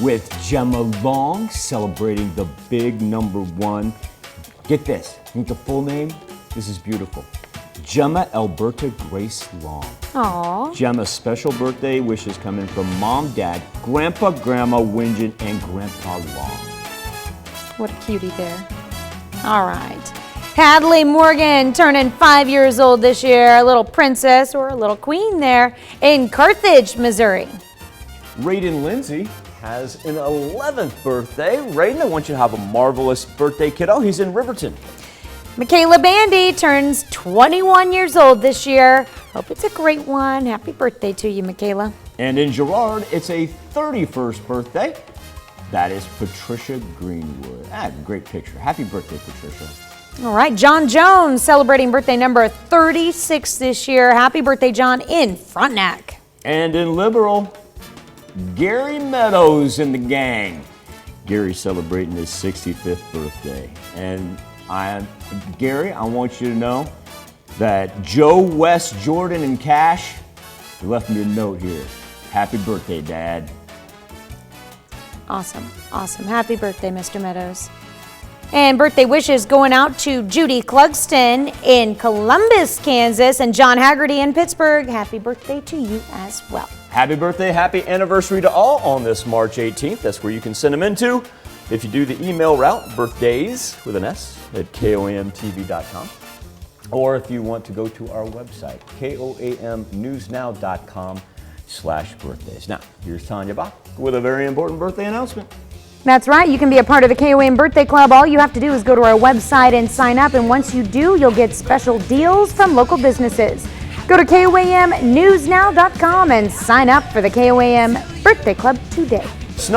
with Gemma Long celebrating the big number 1. Get this, need the full name? This is beautiful. Gemma Alberta Grace Long. Aww. Gemma's special birthday wishes coming from Mom, Dad, Grandpa, Grandma Wingen, and Grandpa Long. What a cutie there. All right. Hadley Morgan turning 5 years old this year, a little princess or a little queen there in Carthage, Missouri. Raiden Lindsay has an 11th birthday. Raiden, I want you to have a marvelous birthday, kiddo. He's in Riverton. Michaela Bandy turns 21 years old this year. Hope it's a great one. Happy birthday to you, Michaela. And in Girard, it's a 31st birthday. That is Patricia Greenwood. Great picture. Happy birthday, Patricia. All right, John Jones celebrating birthday number 36 this year. Happy birthday, John, in Frontenac. And in Liberal, Gary Meadows and the gang. Gary's celebrating his 65th birthday. And Gary, I want you to know that Joe, Wes, Jordan, and Cash, they left me a note here. Happy birthday, Dad. Awesome, awesome. Happy birthday, Mr. Meadows. And birthday wishes going out to Judy Clugston in Columbus, Kansas, and John Haggerty in Pittsburgh. Happy birthday to you as well. Happy birthday, happy anniversary to all on this March 18th. That's where you can send them into. If you do the email route, birthdays with an S at KOAMTV.com. Or if you want to go to our website, KOAMnewsnow.com/birthdays. Now, here's Tanya Bach with a very important birthday announcement. That's right. You can be a part of the KOAM Birthday Club. All you have to do is go to our website and sign up. And once you do, you'll get special deals from local businesses. Go to KOAMnewsnow.com and sign up for the KOAM Birthday Club today.